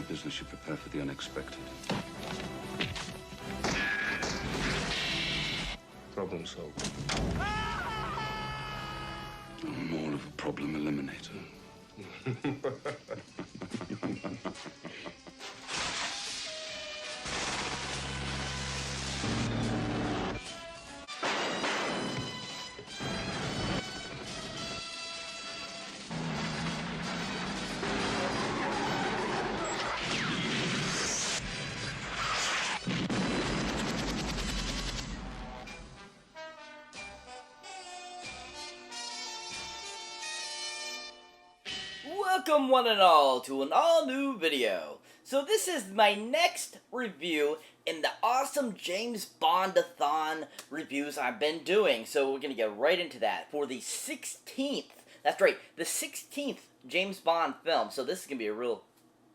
business, you prepare for the unexpected. Problem solved. I'm more of a problem eliminator. Welcome one and all to an all-new video. So this is my next review in the awesome James Bond-a-thon reviews I've been doing. So we're going to get right into that for the 16th, that's right, the 16th James Bond film. So this is going to be a real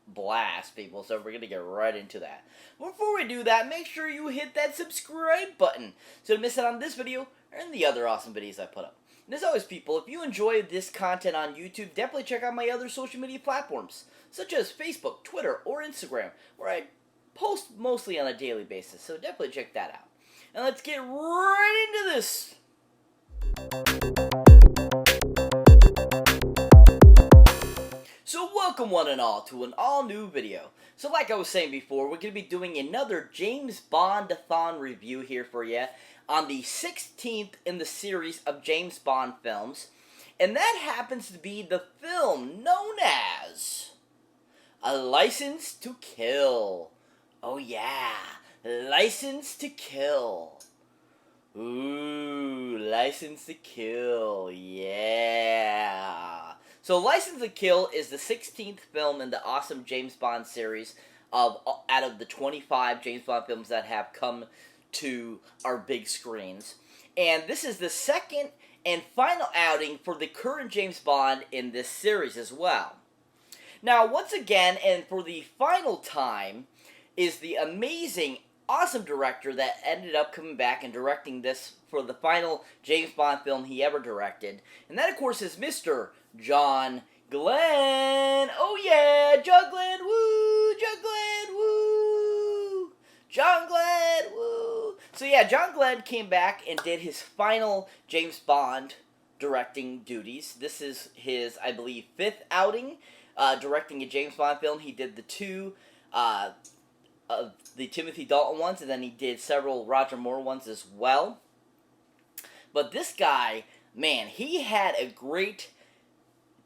blast, people, so we're going to get right into that. Before we do that, make sure you hit that subscribe button so to miss out on this video and the other awesome videos I put up. And as always, people, if you enjoy this content on YouTube, definitely check out my other social media platforms, such as Facebook, Twitter, or Instagram, where I post mostly on a daily basis, so definitely check that out. And let's get right into this! So welcome one and all to an all-new video. So like I was saying before, we're going to be doing another James Bond-a-thon review here for you on the 16th in the series of James Bond films. And that happens to be the film known as A License to Kill. Oh yeah, License to Kill. Ooh, License to Kill, yeah. So License to Kill is the 16th film in the awesome James Bond series out of the 25 James Bond films that have come to our big screens. And this is the second and final outing for the current James Bond in this series as well. Now, once again, and for the final time, is the amazing, awesome director that ended up coming back and directing this for the final James Bond film he ever directed. And that, of course, is Mr. John Glenn. Oh yeah, John Glenn, woo! John Glenn, woo! John Glenn, woo! So yeah, John Glenn came back and did his final James Bond directing duties. This is his, I believe, 5th outing directing a James Bond film. He did the two of the Timothy Dalton ones, and then he did several Roger Moore ones as well. But this guy, man, he had a great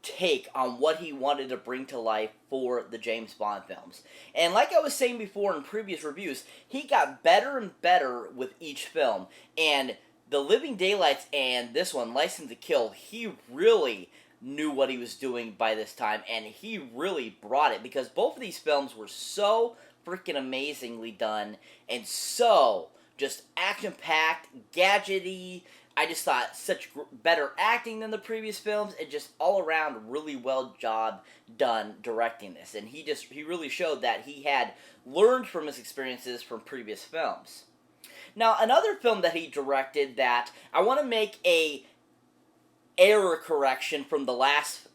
take on what he wanted to bring to life for the James Bond films. And like I was saying before in previous reviews, he got better and better with each film. And The Living Daylights and this one, License to Kill, he really knew what he was doing by this time, and he really brought it, because both of these films were so freaking amazingly done, and so just action-packed, gadgety. I just thought such better acting than the previous films, and just all around really well job done directing this. And he really showed that he had learned from his experiences from previous films. Now, another film that he directed that I want to make a error correction from the last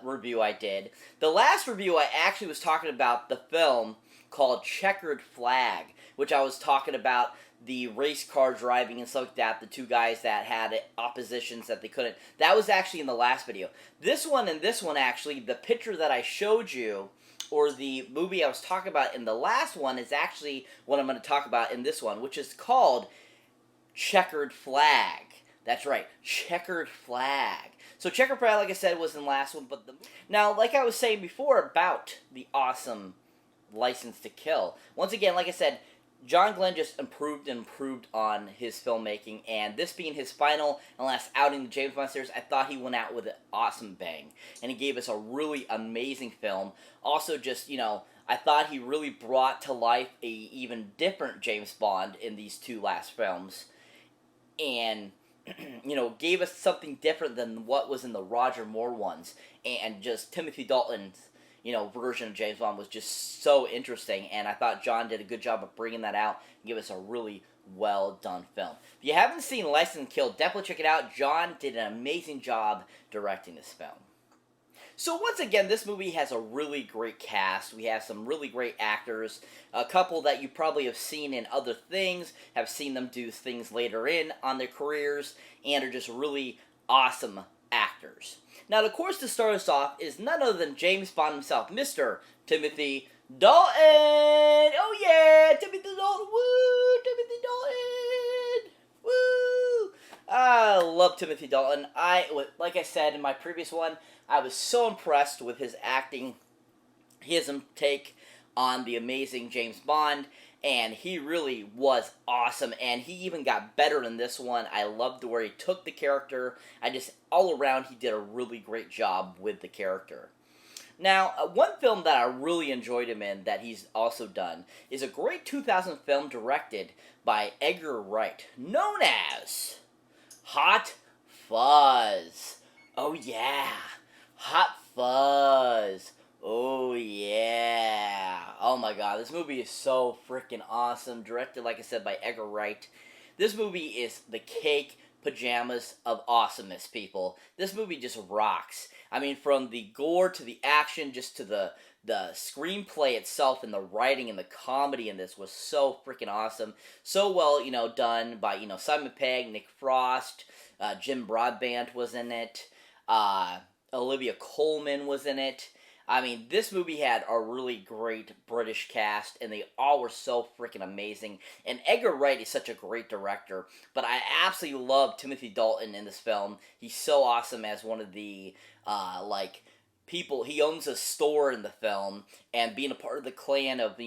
review I did. The last review I actually was talking about the film called Checkered Flag, which I was talking about the race car driving and stuff like that, the two guys that had oppositions that they couldn't. That was actually in the last video. This one and this one, actually, the picture that I showed you, or the movie I was talking about in the last one, is actually what I'm going to talk about in this one, which is called Checkered Flag. That's right, Checkered Flag. So Checkered Flag, like I said, was in the last one, but now, like I was saying before about the awesome License to Kill, once again, like I said, John Glenn just improved on his filmmaking, and this being his final and last outing in the James Bond series, I thought he went out with an awesome bang, and he gave us a really amazing film. Also, just, I thought he really brought to life a even different James Bond in these two last films, and gave us something different than what was in the Roger Moore ones, and just Timothy Dalton's version of James Bond was just so interesting, and I thought John did a good job of bringing that out and give us a really well done film. If you haven't seen License to Kill, definitely check it out. John did an amazing job directing this film. So once again, this movie has a really great cast. We have some really great actors. A couple that you probably have seen in other things, have seen them do things later on their careers, and are just really awesome actors. Now, of course, to start us off is none other than James Bond himself, Mr. Timothy Dalton! Oh yeah, Timothy Dalton! Woo! Timothy Dalton! Woo! I love Timothy Dalton. Like I said in my previous one, I was so impressed with his acting, his take on the amazing James Bond, and he really was awesome, and he even got better in this one. I loved where he took the character. All around, he did a really great job with the character. Now, one film that I really enjoyed him in that he's also done is a great 2000 film directed by Edgar Wright, known as Hot Fuzz. Oh yeah, Hot Fuzz. Oh yeah. Oh my god, this movie is so freaking awesome. Directed, like I said, by Edgar Wright. This movie is the cake pajamas of awesomeness, people. This movie just rocks. I mean, from the gore to the action, just to the screenplay itself and the writing and the comedy in this was so freaking awesome. So well, done by, Simon Pegg, Nick Frost, Jim Broadbent was in it, Olivia Colman was in it. I mean, this movie had a really great British cast, and they all were so freaking amazing. And Edgar Wright is such a great director, but I absolutely love Timothy Dalton in this film. He's so awesome as one of the, people. He owns a store in the film, and being a part of the clan of,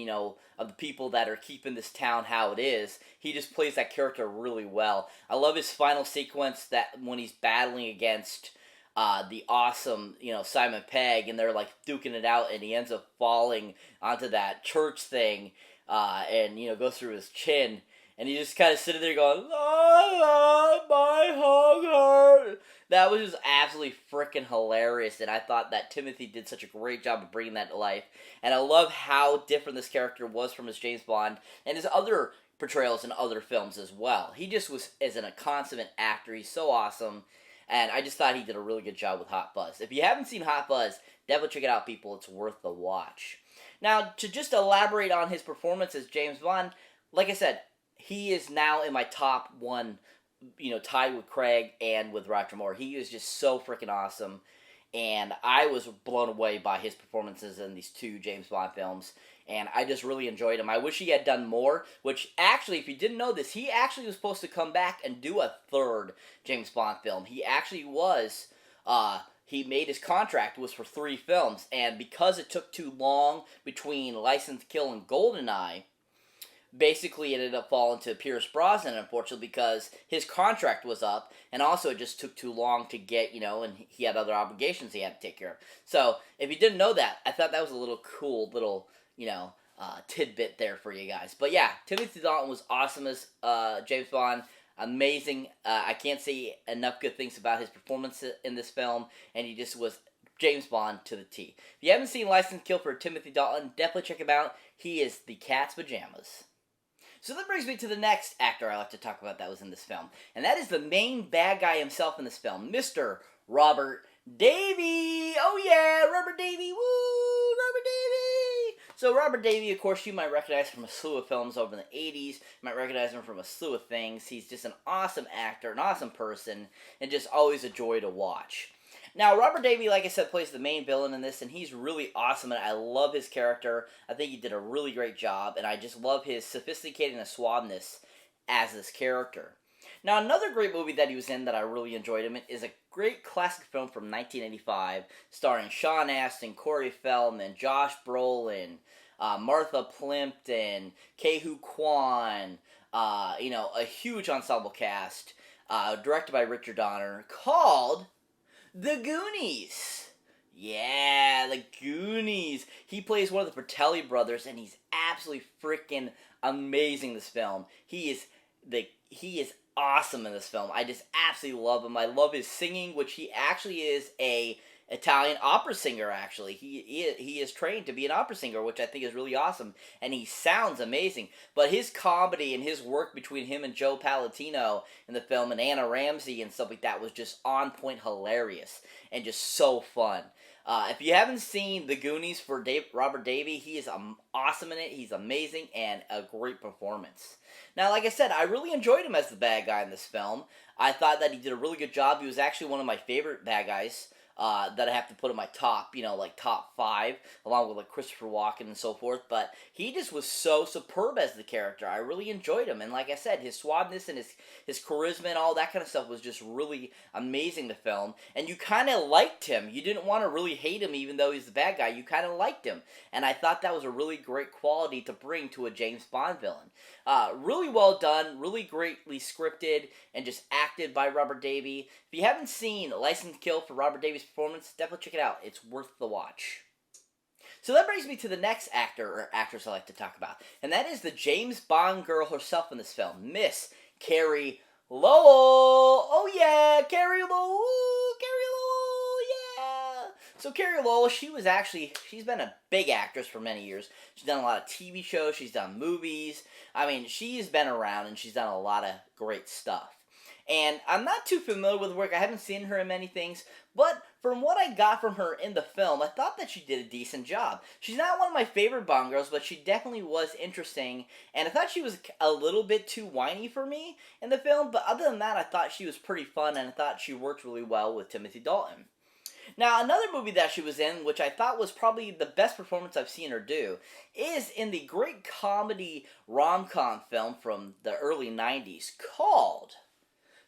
of the people that are keeping this town how it is, he just plays that character really well. I love his final sequence that when he's battling against the awesome, Simon Pegg, and they're duking it out, and he ends up falling onto that church thing, and goes through his chin, and he just kind of sitting there going, my hug hurt. That was just absolutely freaking hilarious, and I thought that Timothy did such a great job of bringing that to life, and I love how different this character was from his James Bond and his other portrayals in other films as well. He just was as a consummate actor. He's so awesome. And I just thought he did a really good job with Hot Fuzz. If you haven't seen Hot Fuzz, definitely check it out, people. It's worth the watch. Now, to just elaborate on his performance as James Bond, like I said, he is now in my top one, tied with Craig and with Roger Moore. He is just so freaking awesome. And I was blown away by his performances in these two James Bond films. And I just really enjoyed him. I wish he had done more, which actually, if you didn't know this, he actually was supposed to come back and do a third James Bond film. He actually was, he made his contract was for 3 films, and because it took too long between License to Kill and GoldenEye, basically it ended up falling to Pierce Brosnan, unfortunately, because his contract was up, and also it just took too long to get, and he had other obligations he had to take care of. So, if you didn't know that, I thought that was a little cool little tidbit there for you guys. But yeah, Timothy Dalton was awesome as James Bond. Amazing. I can't say enough good things about his performance in this film, and he just was James Bond to the T. If you haven't seen License to Kill for Timothy Dalton, definitely check him out. He is the cat's pajamas. So that brings me to the next actor I like to talk about that was in this film, and that is the main bad guy himself in this film, Mr. Robert Davey. Oh yeah, Robert Davey. Woo, Robert Davey. So Robert Davey, of course, you might recognize from a slew of films over in the 80s. You might recognize him from a slew of things. He's just an awesome actor, an awesome person, and just always a joy to watch. Now, Robert Davey, like I said, plays the main villain in this, and he's really awesome, and I love his character. I think he did a really great job, and I just love his sophisticated and suaveness as this character. Now, another great movie that he was in that I really enjoyed him in is a great classic film from 1985, starring Sean Astin, Corey Feldman, Josh Brolin, Martha Plimpton, Ke-Huy Quan, a huge ensemble cast, directed by Richard Donner, called The Goonies. Yeah, The Goonies. He plays one of the Fratelli brothers, and he's absolutely freaking amazing in this film. He is awesome in this film. I just absolutely love him. I love his singing, which he actually is a Italian opera singer, actually. He is trained to be an opera singer, which I think is really awesome, and he sounds amazing. But his comedy and his work between him and Joe Palatino in the film, and Anna Ramsey and stuff like that, was just on point hilarious, and just so fun. If you haven't seen The Goonies for Robert Davey, he is awesome in it. He's amazing and a great performance. Now, like I said, I really enjoyed him as the bad guy in this film. I thought that he did a really good job. He was actually one of my favorite bad guys that I have to put in my top, like top 5, along with like Christopher Walken and so forth. But he just was so superb as the character. I really enjoyed him, and like I said, his suaveness and his charisma and all that kind of stuff was just really amazing to film. And you kind of liked him. You didn't want to really hate him, even though he's the bad guy. You kind of liked him, and I thought that was a really great quality to bring to a James Bond villain. Really well done, really greatly scripted, and just acted by Robert Davey. If you haven't seen License to Kill for Robert Davey's performance, definitely check it out. It's worth the watch. So that brings me to the next actor or actress I like to talk about, and that is the James Bond girl herself in this film, Miss Carrie Lowell. Oh yeah, Carrie Lowell. Ooh, Carrie Lowell, yeah. So Carrie Lowell, she's been a big actress for many years. She's done a lot of TV shows, she's done movies. I mean, she's been around and she's done a lot of great stuff. And I'm not too familiar with her work. I haven't seen her in many things, but from what I got from her in the film, I thought that she did a decent job. She's not one of my favorite Bond girls, but she definitely was interesting, and I thought she was a little bit too whiny for me in the film, but other than that, I thought she was pretty fun, and I thought she worked really well with Timothy Dalton. Now, another movie that she was in, which I thought was probably the best performance I've seen her do, is in the great comedy rom-com film from the early 90s called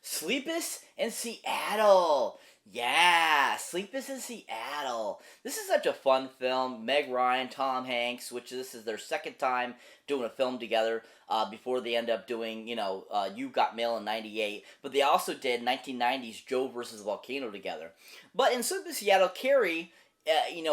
Sleepis in Seattle. Yeah, Sleepis in Seattle. This is such a fun film. Meg Ryan, Tom Hanks, which this is their second time doing a film together before they end up doing, You Got Mail in 98. But they also did 1990's Joe versus Volcano together. But in Sleepis in Seattle, Carrie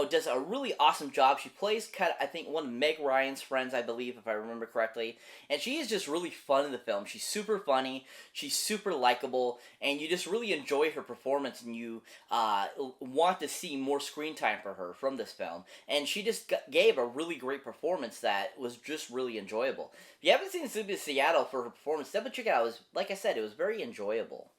does a really awesome job. She plays I think one of Meg Ryan's friends, I believe, if I remember correctly. And she is just really fun in the film. She's super funny. She's super likable. And you just really enjoy her performance. And you want to see more screen time for her from this film. And she just gave a really great performance that was just really enjoyable. If you haven't seen Sleepy Seattle for her performance, definitely check it out. Like I said, it was very enjoyable.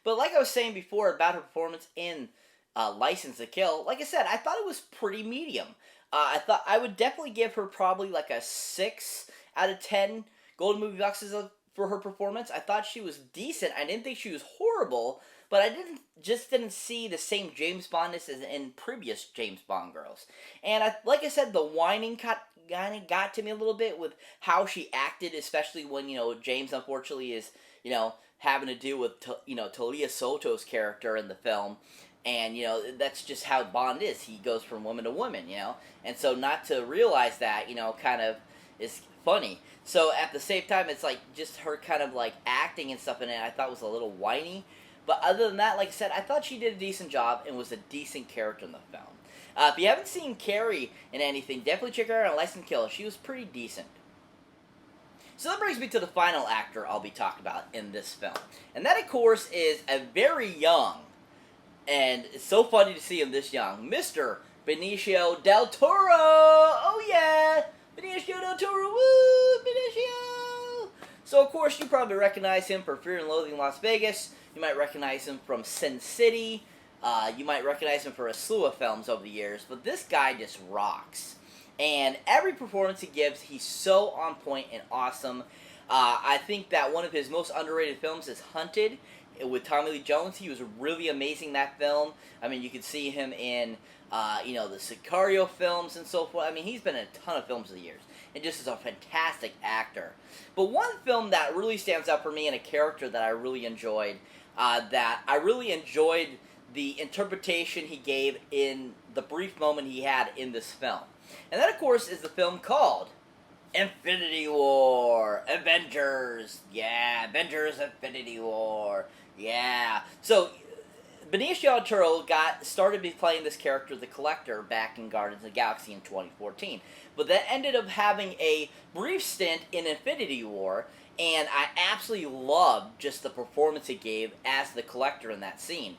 But like I was saying before about her performance in License to Kill, like I said, I thought it was pretty medium. I thought I would definitely give her probably like a 6 out of 10 Golden Movie Boxes for her performance. I thought she was decent. I didn't think she was horrible, but I didn't see the same James Bondness as in previous James Bond girls. And like I said, the whining kind of got to me a little bit with how she acted, especially when James unfortunately is having to deal with Talia Soto's character in the film. And, that's just how Bond is. He goes from woman to woman, And so not to realize that, kind of is funny. So at the same time, it's like just her kind of like acting and stuff in it, I thought was a little whiny. But other than that, like I said, I thought she did a decent job and was a decent character in the film. If you haven't seen Carrie in anything, definitely check her out on License to Kill. She was pretty decent. So that brings me to the final actor I'll be talking about in this film. And that, of course, is a very young, and it's so funny to see him this young, Mr. Benicio del Toro! Oh yeah! Benicio del Toro! Woo! Benicio! So of course you probably recognize him for Fear and Loathing in Las Vegas. You might recognize him from Sin City. You might recognize him for a slew of films over the years. But this guy just rocks. And every performance he gives, he's so on point and awesome. I think that one of his most underrated films is Hunted, with Tommy Lee Jones. He was really amazing in that film. I mean, you could see him in, the Sicario films and so forth. I mean, he's been in a ton of films over the years, and just is a fantastic actor. But one film that really stands out for me and a character that I really enjoyed, the interpretation he gave in the brief moment he had in this film. And that, of course, is the film called Infinity War. Avengers. Yeah, Avengers Infinity War. Yeah. So, Benicio del Toro started playing this character, the Collector, back in Guardians of the Galaxy in 2014. But that ended up having a brief stint in Infinity War, and I absolutely loved just the performance he gave as the Collector in that scene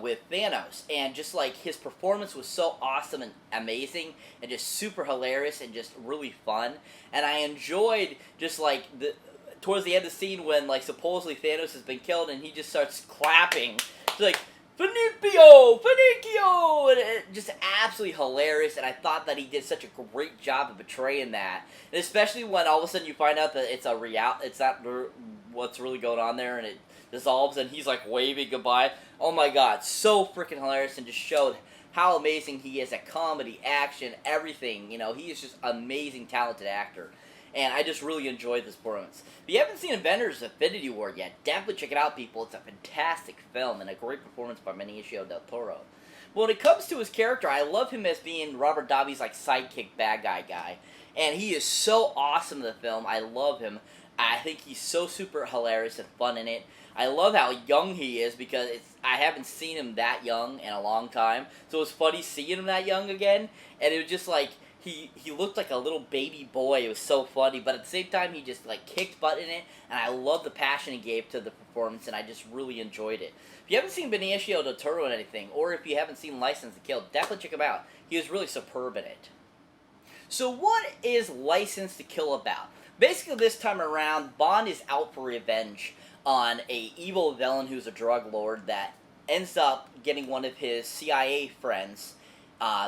with Thanos. And just like his performance was so awesome and amazing, and just super hilarious and just really fun. And I enjoyed just like towards the end of the scene when like supposedly Thanos has been killed and he just starts clapping. It's like, Finicchio! And just absolutely hilarious, and I thought that he did such a great job of portraying that. And especially when all of a sudden you find out that it's not what's really going on there, and it dissolves, and he's like waving goodbye. Oh my god, so freaking hilarious, and just showed how amazing he is at comedy, action, everything. You know, he is just amazing, talented actor. And I just really enjoyed this performance. If you haven't seen Avengers Infinity War yet, definitely check it out, people. It's a fantastic film and a great performance by Benicio del Toro. But when it comes to his character, I love him as being Robert Davi's like sidekick bad guy. And he is so awesome in the film. I love him. I think he's so super hilarious and fun in it. I love how young he is because I haven't seen him that young in a long time. So it was funny seeing him that young again. And it was just like, he looked like a little baby boy. It was so funny, but at the same time, he just like kicked butt in it, and I love the passion he gave to the performance, and I just really enjoyed it. If you haven't seen Benicio del Toro in anything, or if you haven't seen License to Kill, definitely check him out. He was really superb in it. So what is License to Kill about? Basically, this time around, Bond is out for revenge on a evil villain who's a drug lord that ends up getting one of his CIA friends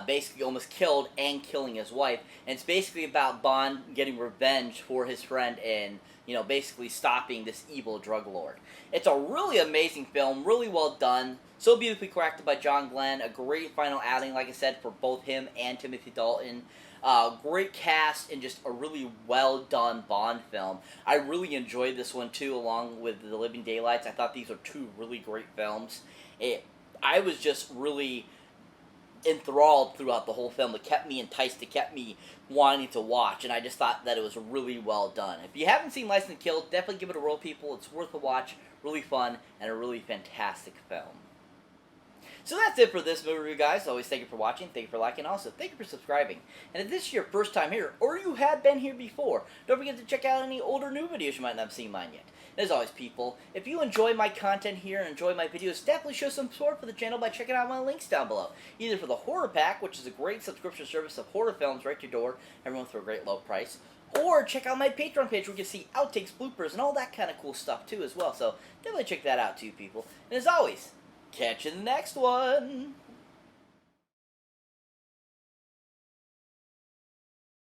basically almost killed and killing his wife. And it's basically about Bond getting revenge for his friend and, you know, basically stopping this evil drug lord. It's a really amazing film, really well done, so beautifully crafted by John Glenn, a great final outing, like I said, for both him and Timothy Dalton. Great cast and just a really well done Bond film. I really enjoyed this one too, along with The Living Daylights. I thought these were two really great films. I was just really enthralled throughout the whole film. It kept me enticed. It kept me wanting to watch, and I just thought that it was really well done. If you haven't seen License to Kill, definitely give it a whirl, people. It's worth a watch, really fun, and a really fantastic film. So that's it for this movie review, guys. Always thank you for watching, thank you for liking, also thank you for subscribing. And if this is your first time here, or you have been here before, don't forget to check out any older new videos you might not have seen mine yet. And as always, people, if you enjoy my content here and enjoy my videos, definitely show some support for the channel by checking out my links down below. Either for the Horror Pack, which is a great subscription service of horror films right to your door, everyone for a great low price, or check out my Patreon page where you can see outtakes, bloopers, and all that kind of cool stuff too as well. So definitely check that out too, people. And as always, catch you in the next one!